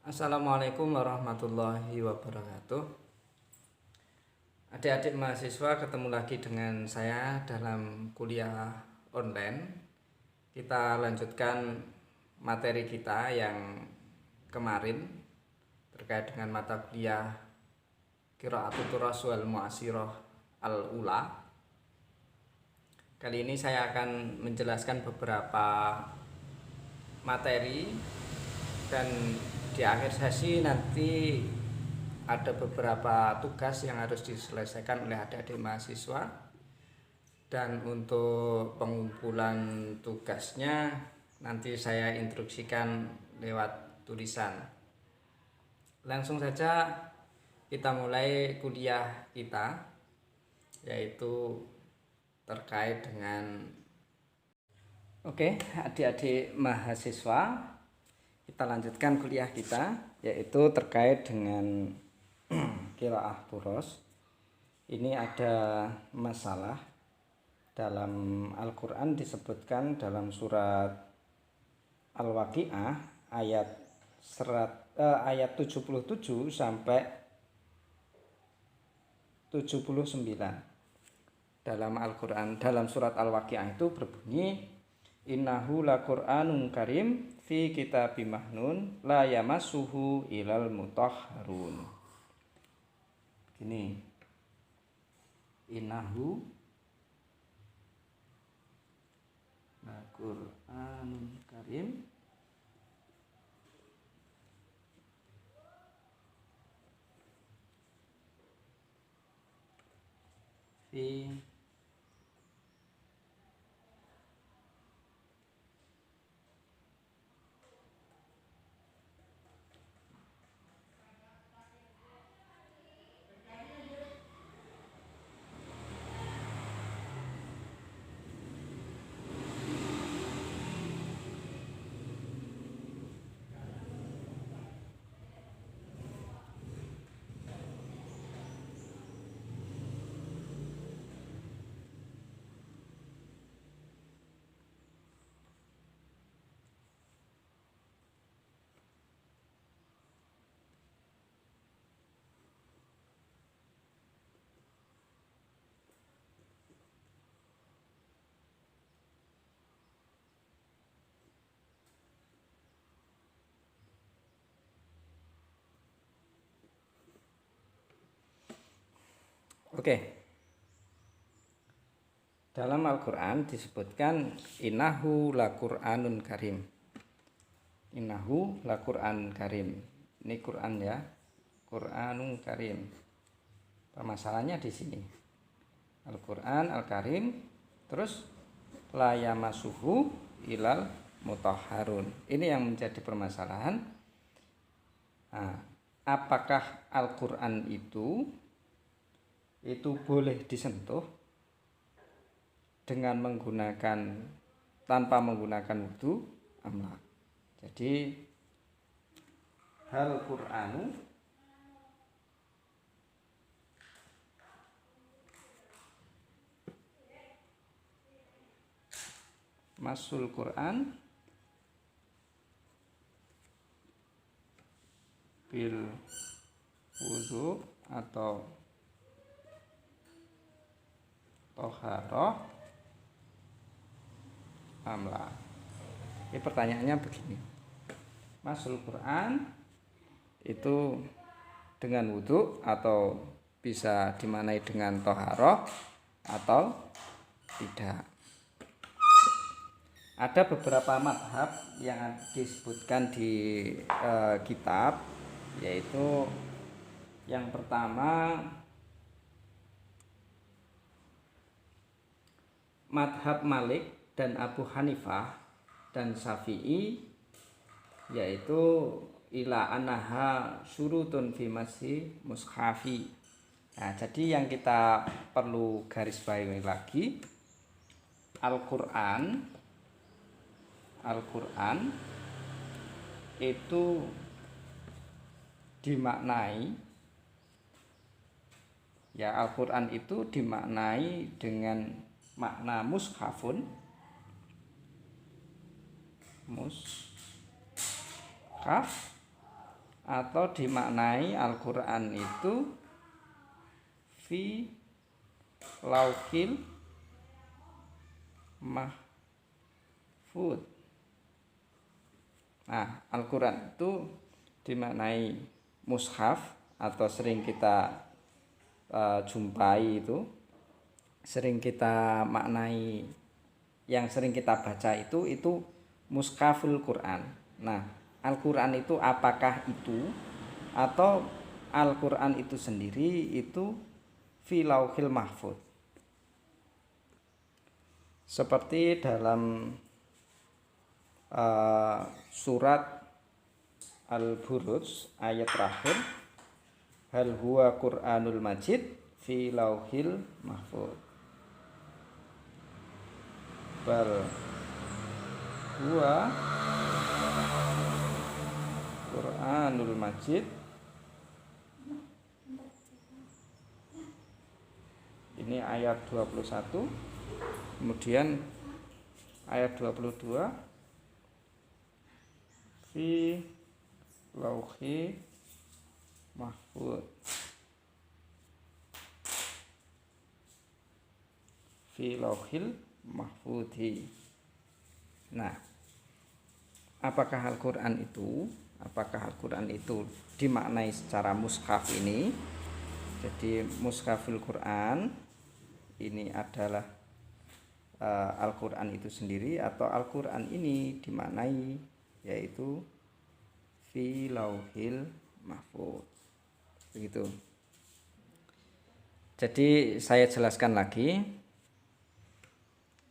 Assalamualaikum warahmatullahi wabarakatuh. Adik-adik mahasiswa, ketemu lagi dengan saya dalam kuliah online. Kita lanjutkan materi kita yang kemarin terkait dengan mata kuliah Qiraatul Turas wal Mu'asirah al-Ula. Kali ini saya akan menjelaskan beberapa materi, dan di akhir sesi nanti ada beberapa tugas yang harus diselesaikan oleh adik-adik mahasiswa. Dan untuk pengumpulan tugasnya nanti saya instruksikan lewat tulisan. Langsung saja kita mulai kuliah kita, yaitu terkait dengan adik-adik mahasiswa, kita lanjutkan kuliah kita, yaitu terkait dengan qiraah turos. Ini ada masalah dalam Al-Quran, disebutkan dalam surat Al-Waqi'ah ayat 77 sampai 79. Dalam Al-Quran, dalam surat Al-Waqi'ah itu berbunyi, innahu laqur'anun karim fi kitabim mahnun la yamassuhu ilal mutahharun. Gini, innahu laqur'anun karim fi Dalam Al-Quran disebutkan innahu laqur'anun karim. Innahu laqur'anun karim. Ini Quran ya, Qur'anun karim. Permasalahannya di sini. Al-Quran Al-Karim, terus la yamassuhu ilal mutahharun. Ini yang menjadi permasalahan. Nah, apakah Al-Quran itu boleh disentuh dengan tanpa menggunakan wudu amla? Jadi hal Qur'anu masul Qur'an bil wudu atau toharoh amla. Ini pertanyaannya begini, masul Quran itu dengan wudhu atau bisa dimaknai dengan toharoh atau tidak? Ada beberapa madhab yang disebutkan di kitab, yaitu yang pertama madhab Malik dan Abu Hanifah dan Syafi'i, yaitu ila anaha syurutun fi masih mushafi. Nah, jadi yang kita perlu garis bawahi lagi, Al-Quran itu dimaknai, ya, Al-Quran itu dimaknai dengan makna mushaf atau dimaknai Al-Qur'an itu fi lauhil mahfud. Nah, Al-Qur'an itu dimaknai mushaf atau sering kita jumpai itu, sering kita maknai, yang sering kita baca itu mushaful Quran. Nah, Al-Quran itu apakah itu atau Al-Quran itu sendiri itu fi lauhil mahfud. Seperti dalam surat Al-Buruj ayat terakhir, hal huwa Qur'anul Majid fi lauhil mahfud. Bal huwa Qur'anul Majid. Ini ayat 21. Kemudian ayat 22 fi lauhi mahfud. Fi lauhil mahfudhi. Nah, apakah Al-Qur'an itu dimaknai secara mushaf ini? Jadi mushaful Quran ini adalah Al-Qur'an itu sendiri, atau Al-Qur'an ini dimaknai yaitu fi lauhil mahfud. Begitu. Jadi saya jelaskan lagi.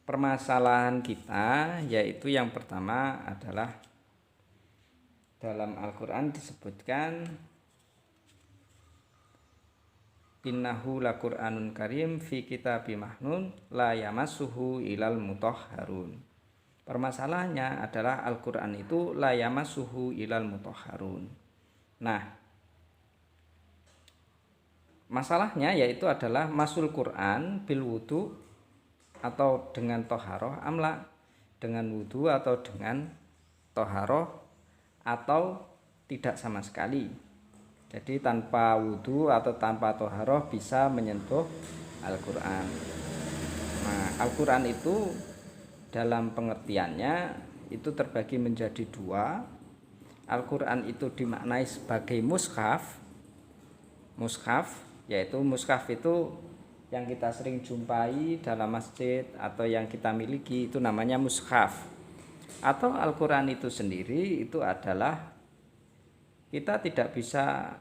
Permasalahan kita yaitu yang pertama adalah dalam Al-Qur'an disebutkan innahu laqur'anun karim fi kitabim maknun la yamassuhu ilal mutahharun. Permasalahannya adalah Al-Qur'an itu la yamassuhu ilal mutahharun. Nah, masalahnya yaitu adalah masul Quran bil wudu atau dengan toharoh, amla dengan wudu atau dengan toharoh, atau tidak sama sekali. Jadi tanpa wudu atau tanpa toharoh bisa menyentuh Al-Qur'an. Nah, Al-Qur'an itu dalam pengertiannya itu terbagi menjadi dua. Al-Qur'an itu dimaknai sebagai mushaf. Mushaf, yaitu mushaf itu yang kita sering jumpai dalam masjid atau yang kita miliki itu namanya mushaf. Atau Al-Qur'an itu sendiri itu adalah kita tidak bisa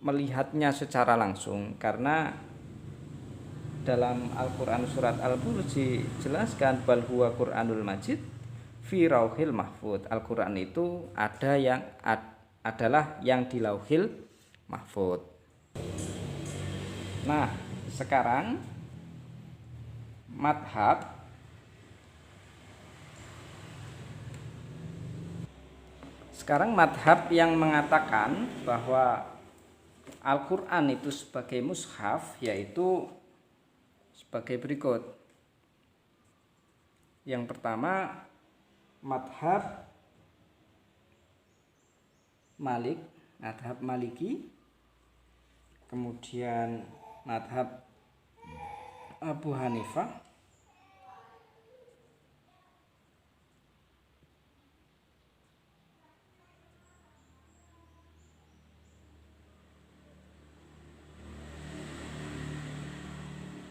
melihatnya secara langsung, karena dalam Al-Qur'an surat Al-Buruj dijelaskan bal huwa Qur'anul Majid fi lauhil mahfud. Al-Qur'an itu adalah yang di lauhil mahfud. Nah, sekarang madhab yang mengatakan bahwa Al-Qur'an itu sebagai mushaf yaitu sebagai berikut. Yang pertama, madhab Maliki, kemudian madhab Abu Hanifah,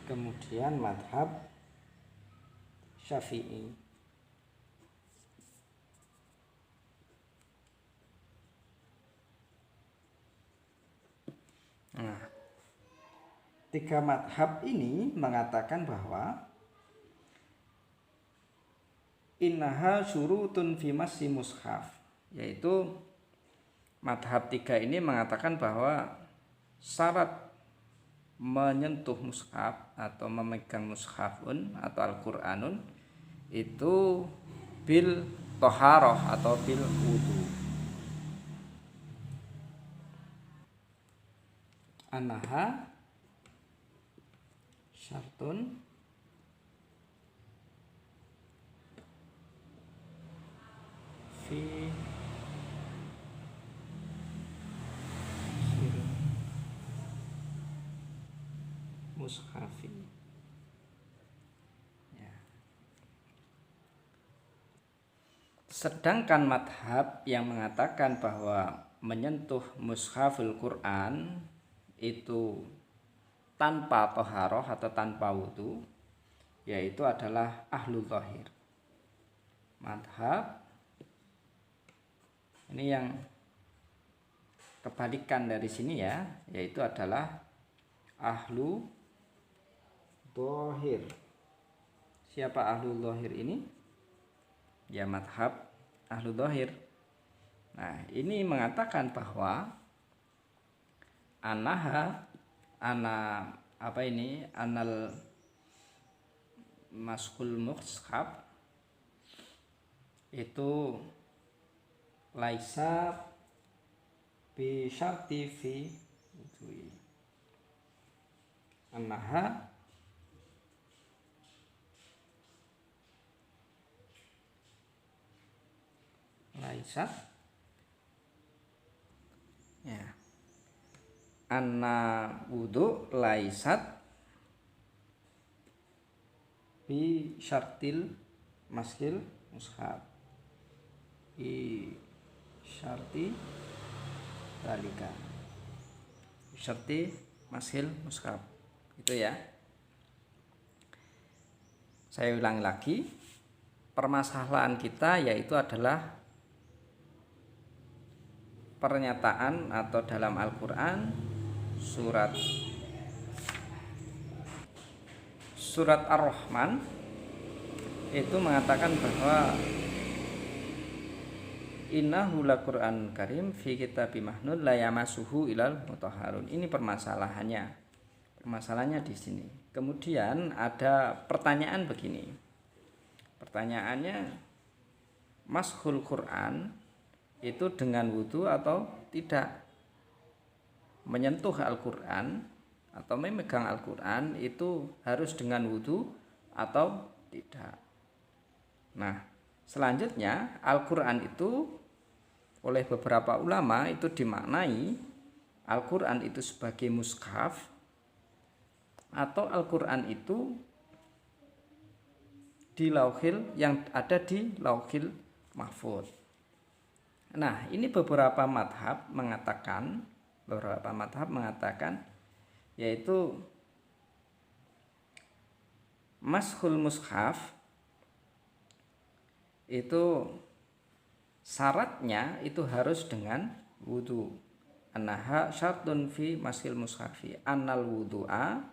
kemudian madhab Syafi'i. Nah, tiga madhab ini mengatakan bahwa innaha syurutun fi massi mushaf, yaitu madhab tiga ini mengatakan bahwa syarat menyentuh mushaf atau memegang mushafun atau Al-Qur'anun itu bil toharoh atau bil wudu. Anaha syartun fi mushafi. Ya. Sedangkan madhab yang mengatakan bahwa menyentuh mushaful Quran itu tanpa toharoh atau tanpa wudu, yaitu adalah ahlul zahir. Madhab ini yang kebalikan dari sini ya, yaitu adalah ahlu zahir. Siapa ahlu zahir ini? Ya madhab ahlu zahir. Nah, ini mengatakan bahwa anal maskul mushaf itu laisa bi syarti fi wudhui. Annaha laisat ya. Anna wudu laisat bi syartil maskil mushaf. Bi syarti dalika. Bi syarti maskil mushaf. Itu ya. Saya ulangi lagi. Permasalahan kita yaitu adalah pernyataan atau dalam Al-Qur'an surat Ar-Rahman itu mengatakan bahwa innahu laqur'anun karim fi kitabim maknun la yamassuhu ilal mutahharun. Ini permasalahannya. Permasalahannya di sini. Kemudian ada pertanyaan begini. Pertanyaannya, mashul Quran itu dengan wudu atau tidak? Menyentuh Al-Quran atau memegang Al-Quran itu harus dengan wudu atau tidak? Nah, selanjutnya Al-Quran itu oleh beberapa ulama itu dimaknai Al-Quran itu sebagai mushaf atau Al-Quran itu di lauhil yang ada di lauhil mahfuz. Nah, ini beberapa madhab mengatakan yaitu mashul mushaf itu syaratnya itu harus dengan wudu. Annaha syartun fi mashil mushafi. Annal wudu'a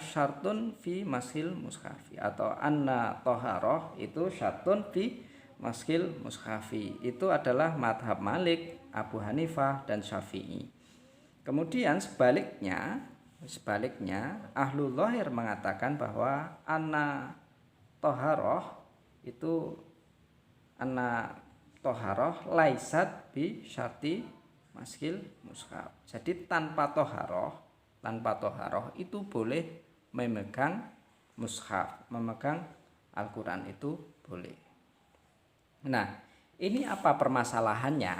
syartun fi mashil mushafi, atau anna toharoh itu syartun fi mashil mushafi. Itu adalah madhab Malik, Abu Hanifah dan Syafi'i. Kemudian sebaliknya ahlul zahir mengatakan bahwa anna toharoh laisat bi syarti maskil mushaf. Jadi tanpa toharoh itu boleh memegang mushaf, memegang Al-Quran itu boleh. Nah, ini apa permasalahannya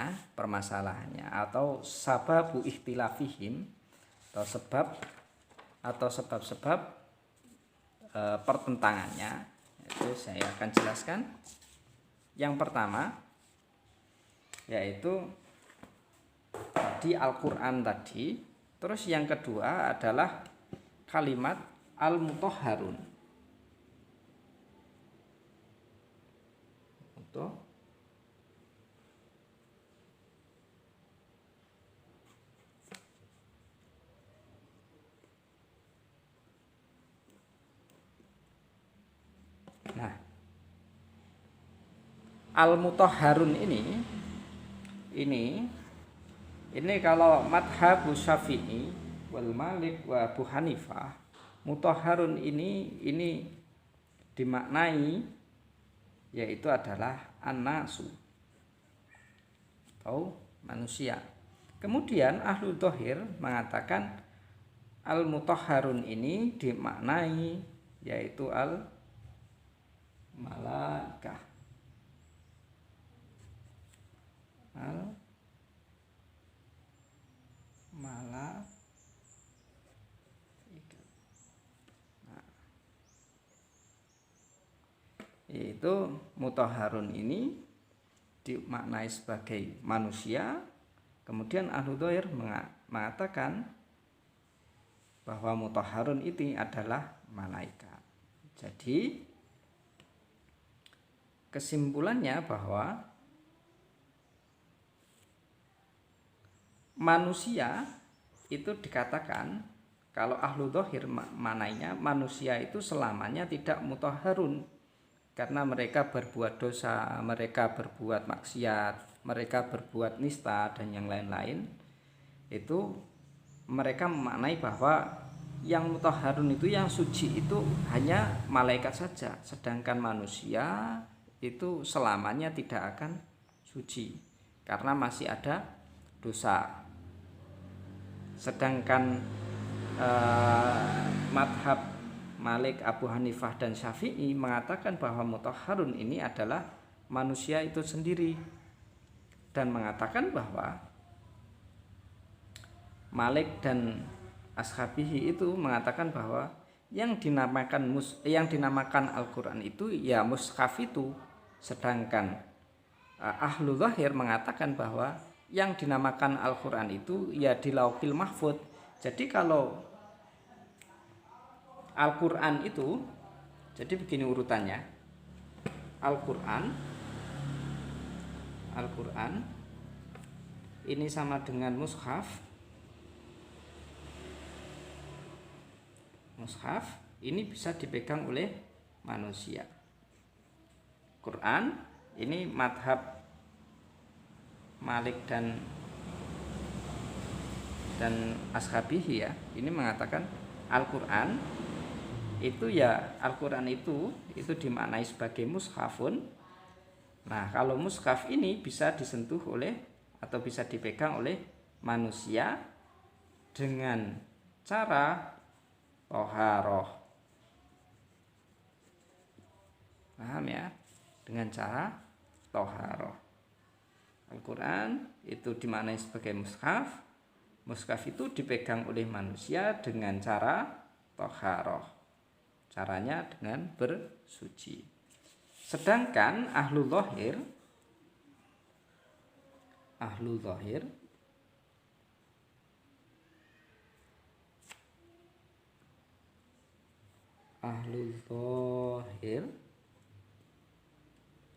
atau sababu ikhtilafihim atau sebab pertentangannya, itu saya akan jelaskan. Yang pertama yaitu di Al-Quran tadi. Terus yang kedua adalah kalimat al-mutahharun. Nah, al-mutahharun ini kalau madhab Syafi'i wal Malik wa Abu Hanifah, mutahharun ini dimaknai yaitu adalah an-nasu atau manusia. Kemudian ahlu zahir mengatakan al-mutahharun ini dimaknai yaitu al-malaikah. itu mutahharun ini dimaknai sebagai manusia. Kemudian ahlu dhahir mengatakan bahwa mutahharun itu adalah malaikat. Jadi kesimpulannya bahwa manusia itu dikatakan, kalau ahlu dhahir manainya manusia itu selamanya tidak mutahharun, karena mereka berbuat dosa, mereka berbuat maksiat, mereka berbuat nista dan yang lain-lain. Itu mereka memaknai bahwa yang mutahharun itu, yang suci itu hanya malaikat saja, sedangkan manusia itu selamanya tidak akan suci karena masih ada dosa. Sedangkan madhab Malik, Abu Hanifah dan Syafi'i mengatakan bahwa mutahharun ini adalah manusia itu sendiri, dan mengatakan bahwa Malik dan Ashabihi itu mengatakan bahwa yang dinamakan Al-Quran itu ya mushaf itu, sedangkan ahlu dhahir mengatakan bahwa yang dinamakan Al-Quran itu ya di Lauhil Mahfudz. Jadi kalau Al-Quran itu, jadi begini urutannya. Al-Quran ini sama dengan mushaf. Mushaf ini bisa dipegang oleh manusia. Quran ini madhab Malik dan Ashabihi ya, ini mengatakan Al-Quran itu ya, Al-Quran itu dimaknai sebagai mushafun. Nah, kalau mushaf ini bisa disentuh oleh atau bisa dipegang oleh manusia dengan cara toharoh. Paham ya? Dengan cara toharoh. Al-Quran itu dimaknai sebagai mushaf. Mushaf itu dipegang oleh manusia dengan cara toharoh. Caranya dengan bersuci. Sedangkan ahlu dhahir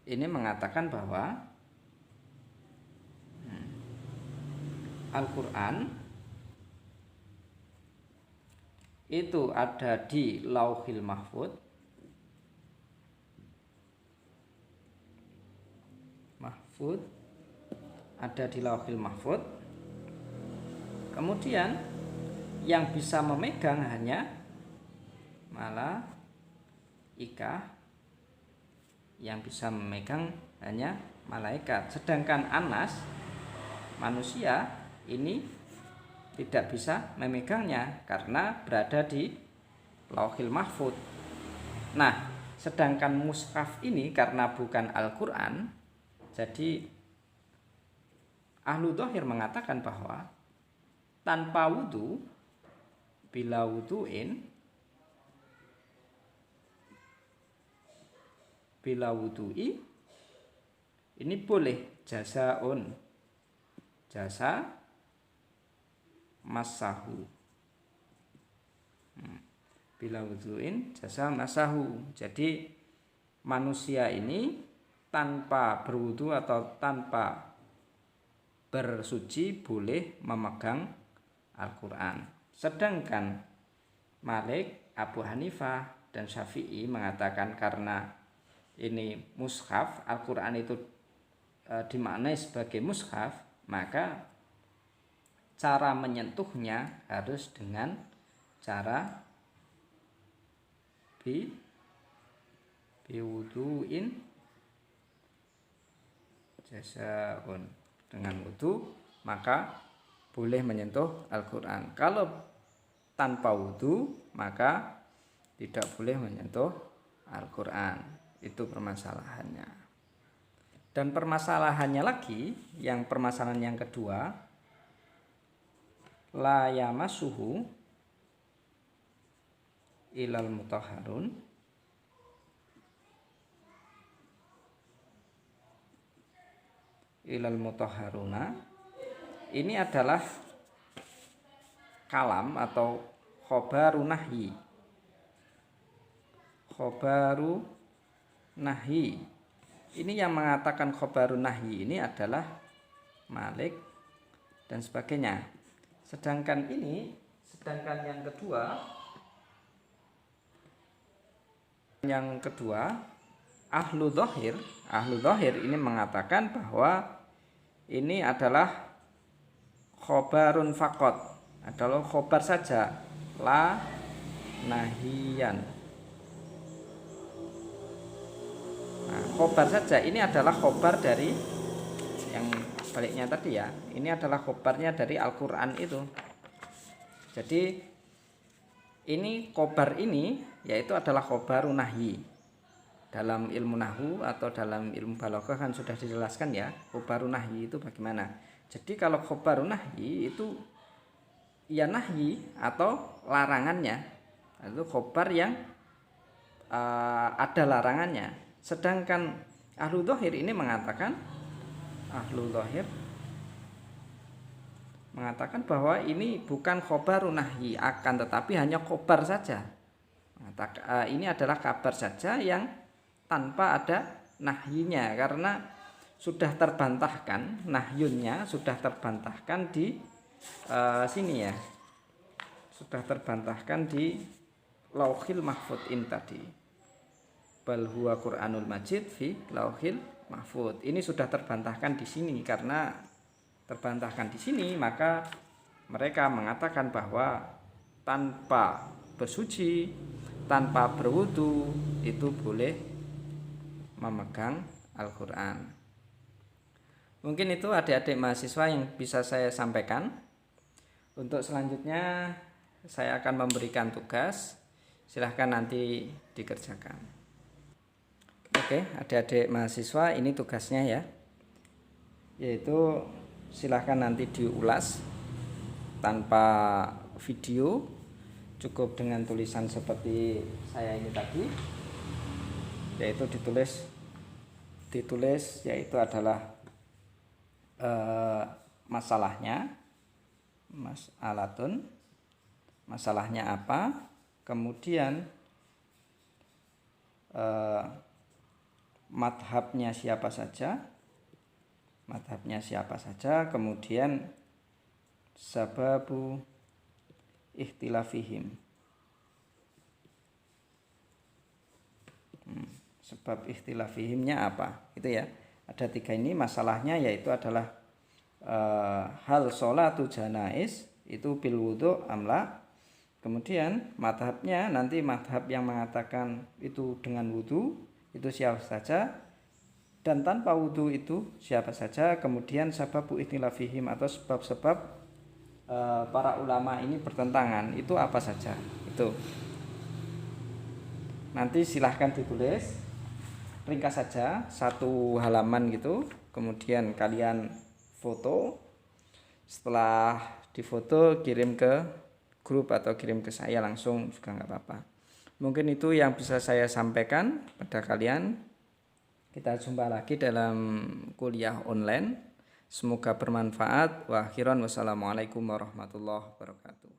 ini mengatakan bahwa Al-Quran itu ada di Lauhil Mahfudz. Ada di Lauhil Mahfudz. Kemudian yang bisa memegang hanya malaikah, yang bisa memegang hanya malaikat. Sedangkan Anas, manusia ini tidak bisa memegangnya karena berada di Lauhil Mahfudz. Nah, sedangkan mushaf ini karena bukan Al-Quran, jadi ahlu dhahir mengatakan bahwa tanpa wudu, bila wudu'i ini boleh jasa masahu. Bila wudu'in jasa masahu. Jadi manusia ini tanpa berwudu atau tanpa bersuci boleh memegang Al-Quran. Sedangkan Malik, Abu Hanifah dan Syafi'i mengatakan karena ini mushaf, Al-Quran itu dimaknai sebagai mushaf, maka cara menyentuhnya harus dengan cara biwudu'in jasaun. Dengan wudu maka boleh menyentuh Al-Quran. Kalau tanpa wudu maka tidak boleh menyentuh Al-Quran. Itu permasalahannya. Dan permasalahannya lagi, permasalahan yang kedua, la yamassuhu ilal mutahharun, ilal mutahharuna. Ini adalah kalam atau khobaru nahyi. Khobaru nahyi. Ini yang mengatakan khobaru nahyi ini adalah Malik dan sebagainya. Sedangkan yang kedua ahlu dhahir ini mengatakan bahwa ini adalah khobarun faqat, adalah khobar saja, la nahiyan. Nah, khobar saja ini adalah khobar dari yang baliknya tadi ya. Ini adalah khobarnya dari Al-Qur'an itu. Jadi ini khobar ini yaitu adalah khobarun nahyi. Dalam ilmu nahwu atau dalam ilmu balaghah kan sudah dijelaskan ya, khobarun nahyi itu bagaimana. Jadi kalau khobarun nahyi itu ya nahyi atau larangannya, itu khobar yang ada larangannya. Sedangkan ahlu dhahir ini mengatakan bahwa ini bukan khobarun nahyi, akan tetapi hanya khobar saja. Ini adalah kabar saja yang tanpa ada nahyinya, karena sudah terbantahkan, nahyunnya sudah terbantahkan di sini ya, sudah terbantahkan di Lauhil Mahfudz in tadi, bal huwa Qur'anul Majid fi Lauhil Mahfudz. Ini sudah terbantahkan di sini, karena terbantahkan di sini maka mereka mengatakan bahwa tanpa bersuci, tanpa berwudu itu boleh memegang Al-Qur'an. Mungkin itu adik-adik mahasiswa yang bisa saya sampaikan. Untuk selanjutnya saya akan memberikan tugas, silahkan nanti dikerjakan. Oke, adik-adik mahasiswa, ini tugasnya ya, yaitu silahkan nanti diulas tanpa video, cukup dengan tulisan seperti saya ini tadi, yaitu ditulis yaitu adalah masalahnya apa, kemudian madhabnya siapa saja, kemudian sababu ikhtilafihim, sebab ikhtilafihimnya apa, itu ya. Ada 3 ini masalahnya, yaitu adalah hal sholatu janais itu bil wudu amla. Kemudian madhabnya, nanti madhab yang mengatakan itu dengan wudu itu siapa saja, dan tanpa wudu itu siapa saja. Kemudian sababu ikhtilafihim atau sebab-sebab para ulama ini bertentangan itu apa saja. Itu nanti silahkan ditulis ringkas saja 1 halaman gitu, kemudian kalian foto. Setelah difoto kirim ke grup atau kirim ke saya langsung juga nggak apa-apa. Mungkin itu yang bisa saya sampaikan pada kalian. Kita jumpa lagi dalam kuliah online. Semoga bermanfaat. Wa akhiran wassalamualaikum warahmatullahi wabarakatuh.